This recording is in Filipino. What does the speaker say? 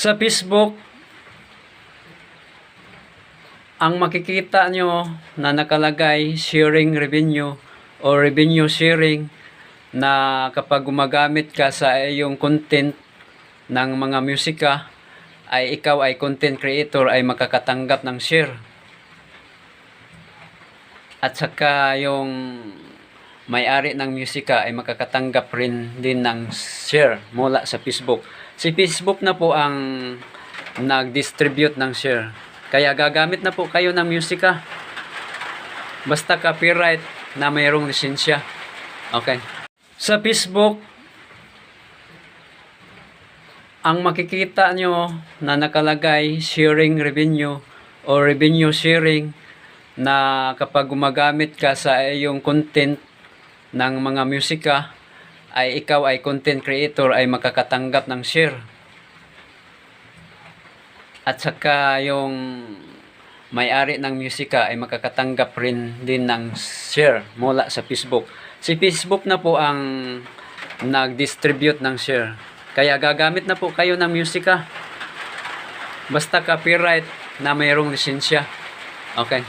Sa Facebook, ang makikita nyo na nakalagay sharing revenue o revenue sharing na kapag gumagamit ka sa iyong content ng mga musika ay ikaw ay content creator ay makakatanggap ng share. At saka yung may-ari ng musika ay makakatanggap rin din ng share mula sa Facebook. Si Facebook na po ang nag-distribute ng share. Kaya gagamit na po kayo ng musika. Basta copyright na mayroong lisensya. Okay. Sa Facebook, ang makikita nyo na nakalagay sharing revenue o revenue sharing na kapag gumagamit ka sa iyong content ng mga musika ay ikaw ay content creator ay makakatanggap ng share. At saka yung may-ari ng musika ay makakatanggap rin din ng share mula sa Facebook. Si Facebook na po ang nag-distribute ng share. Kaya gagamit na po kayo ng musika. Basta copyright na mayroong lisensya. Okay.